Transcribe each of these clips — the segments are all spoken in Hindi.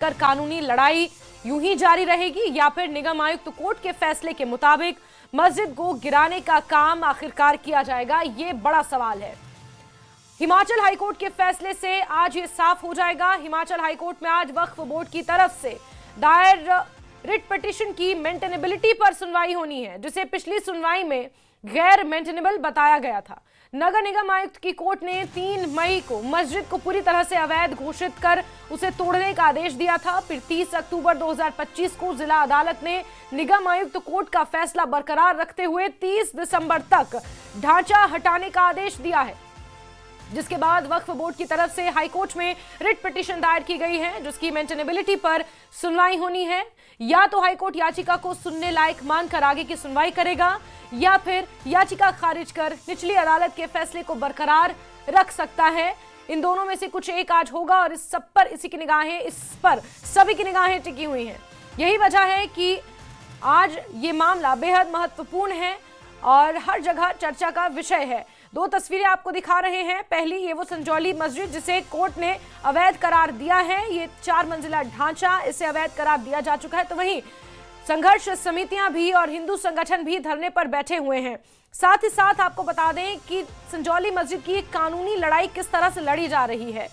कर कानूनी लड़ाई यूं ही जारी रहेगी या फिर निगम आयुक्त कोर्ट के फैसले के मुताबिक मस्जिद को गिराने का काम आखिरकार किया जाएगा, ये बड़ा सवाल है। हिमाचल हाईकोर्ट के फैसले से आज ये साफ हो जाएगा। हिमाचल हाईकोर्ट में आज वक्फ बोर्ड की तरफ से दायर रिट पिटीशन की मेंटेनेबिलिटी पर सुनवाई होनी है, जिसे पिछली सुनवाई में गैर मेंटेनेबल बताया गया था। नगर निगम आयुक्त की कोर्ट ने 3 मई को मस्जिद को पूरी तरह से अवैध घोषित कर उसे तोड़ने का आदेश दिया था। फिर 30 अक्टूबर 2025 को जिला अदालत ने निगम आयुक्त कोर्ट का फैसला बरकरार रखते हुए 30 दिसंबर तक ढांचा हटाने का आदेश दिया है, जिसके बाद वक्फ बोर्ड की तरफ से हाईकोर्ट में रिट पिटीशन दायर की गई है, जिसकी मेंटेनेबिलिटी पर सुनवाई होनी है। या तो हाईकोर्ट याचिका को सुनने लायक मानकर आगे की सुनवाई करेगा या फिर याचिका खारिज कर निचली अदालत के फैसले को बरकरार रख सकता है। इन दोनों में से कुछ एक आज होगा और इस पर सभी की निगाहें टिकी हुई हैं। यही वजह है कि आज ये मामला बेहद महत्वपूर्ण है और हर जगह चर्चा का विषय है। 2 तस्वीरें आपको दिखा रहे हैं। पहली ये वो संजौली मस्जिद जिसे कोर्ट ने अवैध करार दिया है, ये 4 मंजिला ढांचा, इसे अवैध करार दिया जा चुका है। तो वहीं संघर्ष समितियां भी और हिंदू संगठन भी धरने पर बैठे हुए हैं। साथ ही साथ आपको बता दें कि संजौली मस्जिद की कानूनी लड़ाई किस तरह से लड़ी जा रही है,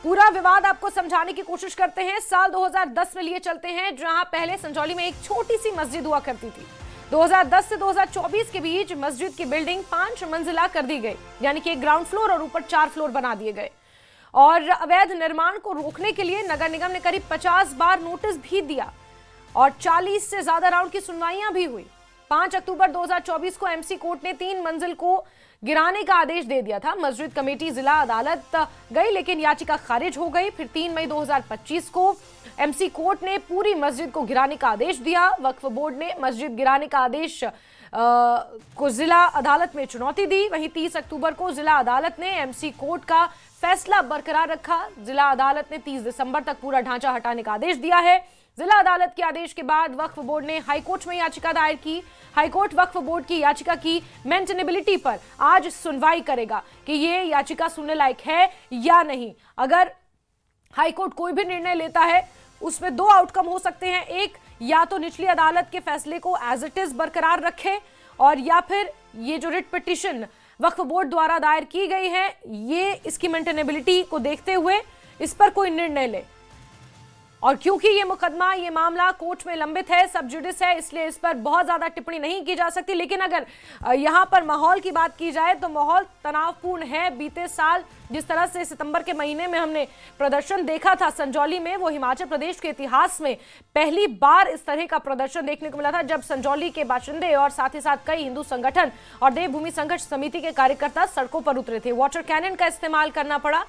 पूरा विवाद आपको समझाने की कोशिश करते हैं। साल 2010 में लिए चलते हैं, जहां पहले संजौली में एक छोटी सी मस्जिद हुआ करती थी। 2010 से 2024 के बीच मस्जिद की बिल्डिंग 5 मंजिला कर दी गई, यानी कि एक ग्राउंड फ्लोर और ऊपर 4 फ्लोर बना दिए गए। और अवैध निर्माण को रोकने के लिए नगर निगम ने करीब 50 बार नोटिस भी दिया और 40 से ज्यादा राउंड की सुनवाइयां भी हुई। 5 अक्टूबर 2024 को एमसी कोर्ट ने 3 मंजिल को गिराने का आदेश दे दिया था। मस्जिद कमेटी जिला अदालत गई, लेकिन याचिका खारिज हो गई। फिर 3 मई 2025 को एमसी कोर्ट ने पूरी मस्जिद को गिराने का आदेश दिया। वक्फ बोर्ड ने मस्जिद गिराने का आदेश को जिला अदालत में चुनौती दी। वहीं 30 अक्टूबर को जिला अदालत ने एमसी कोर्ट का फैसला बरकरार रखा। जिला अदालत ने 30 दिसंबर तक पूरा ढांचा हटाने का आदेश दिया है। जिला अदालत के आदेश के बाद वक्फ बोर्ड ने हाईकोर्ट में याचिका दायर की। हाईकोर्ट वक्फ बोर्ड की याचिका की मेंटेनेबिलिटी पर आज सुनवाई करेगा कि ये याचिका सुनने लायक है या नहीं। अगर हाईकोर्ट कोई भी निर्णय लेता है उसमें 2 आउटकम हो सकते हैं। एक, या तो निचली अदालत के फैसले को एज इट इज बरकरार रखे और या फिर ये जो रिट पिटीशन वक्फ बोर्ड द्वारा दायर की गई है, ये इसकी मेंटेनेबिलिटी को देखते हुए इस पर कोई निर्णय ले। और क्योंकि ये मुकदमा, ये मामला कोर्ट में लंबित है, सब जुडिस है, इसलिए इस पर बहुत ज्यादा टिप्पणी नहीं की जा सकती। लेकिन अगर यहां पर माहौल की बात की जाए तो माहौल तनावपूर्ण है। बीते साल जिस तरह से सितंबर के महीने में हमने प्रदर्शन देखा था संजौली में, वो हिमाचल प्रदेश के इतिहास में पहली बार इस तरह का प्रदर्शन देखने को मिला था, जब संजौली के बाशिंदे और साथ ही साथ कई हिंदू संगठन और देवभूमि संघर्ष समिति के कार्यकर्ता सड़कों पर उतरे थे। वाटर कैनन का इस्तेमाल करना पड़ा।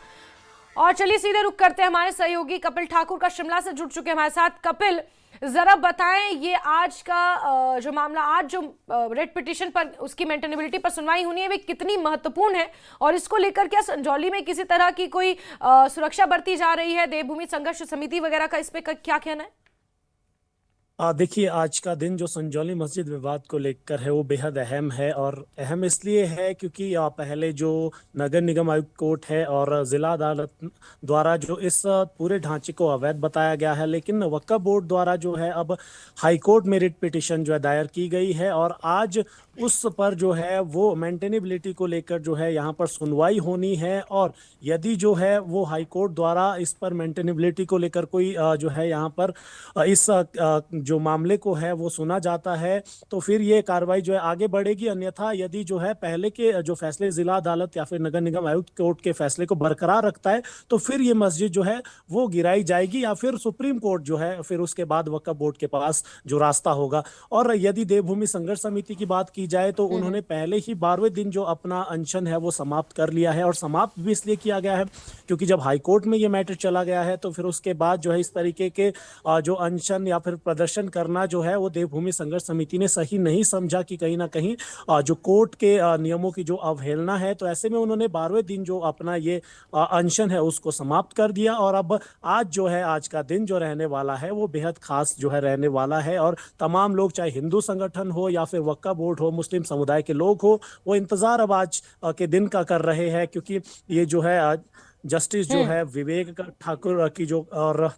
और चलिए सीधे रुक करते हैं, हमारे सहयोगी कपिल ठाकुर का शिमला से जुड़ चुके हैं हमारे साथ। कपिल, जरा बताएं, ये आज का जो मामला, आज जो रेट पिटीशन पर उसकी मेंटेनेबिलिटी पर सुनवाई होनी है, वे कितनी महत्वपूर्ण है और इसको लेकर क्या संजौली में किसी तरह की कोई सुरक्षा बरती जा रही है? देवभूमि संघर्ष समिति वगैरह का इस पे क्या कहना है? देखिए, आज का दिन जो संजौली मस्जिद विवाद को लेकर है वो बेहद अहम है, और अहम इसलिए है क्योंकि पहले जो नगर निगम आयुक्त कोर्ट है और जिला अदालत द्वारा जो इस पूरे ढांचे को अवैध बताया गया है, लेकिन वक्फ बोर्ड द्वारा जो है अब हाई कोर्ट में रिट पिटीशन जो है दायर की गई है और आज उस पर जो है वो मेंटेनेबिलिटी को लेकर जो है यहाँ पर सुनवाई होनी है। और यदि जो है वो हाई कोर्ट द्वारा इस पर मेंटेनेबिलिटी को लेकर कोई जो है यहाँ पर इस जो मामले को है वो सुना जाता है तो फिर ये कार्रवाई जो है आगे बढ़ेगी। अन्यथा यदि जो है पहले के जो फैसले जिला अदालत या फिर नगर निगम आयुक्त कोर्ट के फैसले को बरकरार रखता है तो फिर ये मस्जिद जो है वो गिराई जाएगी या फिर सुप्रीम कोर्ट जो है फिर उसके बाद वक्फ बोर्ड के पास जो रास्ता होगा। और यदि देवभूमि संघर्ष समिति की बात की जाए तो उन्होंने पहले ही 12वें दिन जो अपना अनशन है वो समाप्त कर लिया है, और समाप्त भी इसलिए किया गया है क्योंकि जब हाईकोर्ट में ये मैटर चला गया है तो फिर उसके बाद जो है इस तरीके के जो अनशन या फिर प्रदर्शन करना जो है वो देवभूमि संघर्ष समिति ने सही नहीं समझा कि कहीं ना कहीं जो कोर्ट के नियमों की जो अवहेलना है। तो ऐसे में उन्होंने 12वें दिन जो अपना ये अनशन है उसको समाप्त कर दिया, और अब आज जो है आज का दिन जो रहने वाला है वो बेहद खास जो है रहने वाला है। और तमाम लोग, चाहे हिंदू संगठन हो या फिर वक्फ बोर्ड हो, मुस्लिम समुदाय के लोग हो, वो इंतजार अब आज के दिन का कर रहे हैं, क्योंकि ये जो है जस्टिस जो है विवेक ठाकुर की जो और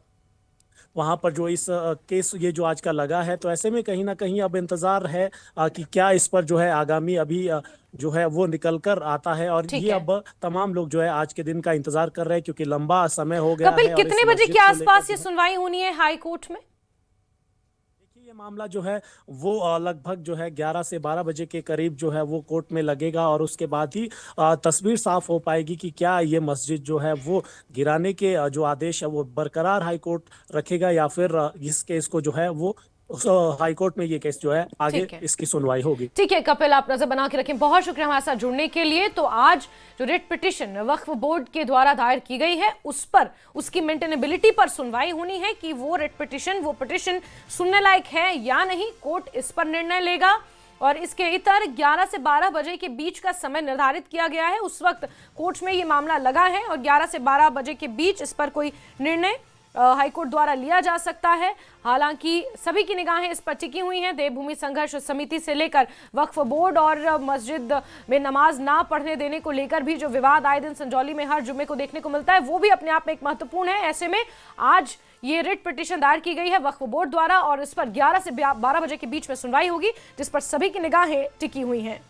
वहां पर जो इस केस ये जो आज का लगा है, तो ऐसे में कहीं ना कहीं अब इंतजार है कि क्या इस पर जो है आगामी अभी जो है वो निकल कर आता है। और ठीक ये है। अब तमाम लोग जो है आज के दिन का इंतजार कर रहे हैं, क्योंकि लंबा समय हो गया कपिल, है और इस कितने बजे मस्जिद के को लेकर आसपास जो ये है सुनवाई होनी है हाई कोर्ट में? देखिए, ये मामला जो है वो लगभग जो है 11 से 12 बजे के करीब जो है वो कोर्ट में लगेगा, और उसके बाद ही तस्वीर साफ हो पाएगी कि क्या ये मस्जिद जो है वो गिराने के जो आदेश है वो बरकरार हाई कोर्ट रखेगा, या फिर इस केस को जो है वो हाई कोर्ट में ये केस जो है आगे ठीक है। इसकी सुनवाई होगी। ठीक है कपिल, आप नजर बना के रखें। बहुत शुक्रिया हमारे साथ जुड़ने के लिए। तो आज जो रिट पिटिशन वक्फ बोर्ड के द्वारा दायर की गई है उस पर, उसकी मेंटेनेबिलिटी पर सुनवाई होनी है कि वो रिट पिटिशन, वो पिटिशन सुनने लायक है या नहीं। कोर्ट इस पर निर्णय लेगा और इसके इतर 11 से 12 बजे के बीच का समय निर्धारित किया गया है। उस वक्त कोर्ट में ये मामला लगा है और 11 से 12 बजे के बीच इस पर कोई निर्णय हाईकोर्ट द्वारा लिया जा सकता है। हालांकि सभी की निगाहें इस पर टिकी हुई हैं। देवभूमि संघर्ष समिति से लेकर वक्फ बोर्ड और मस्जिद में नमाज ना पढ़ने देने को लेकर भी जो विवाद आए दिन संजौली में हर जुम्मे को देखने को मिलता है, वो भी अपने आप में एक महत्वपूर्ण है। ऐसे में आज ये रिट पिटीशन दायर की गई है वक्फ बोर्ड द्वारा और इस पर 11 से 12 बजे के बीच में सुनवाई होगी, जिस पर सभी की निगाहें टिकी हुई हैं।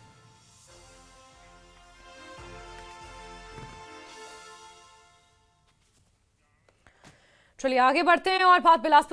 चलिए आगे बढ़ते हैं और बात बिलासपुर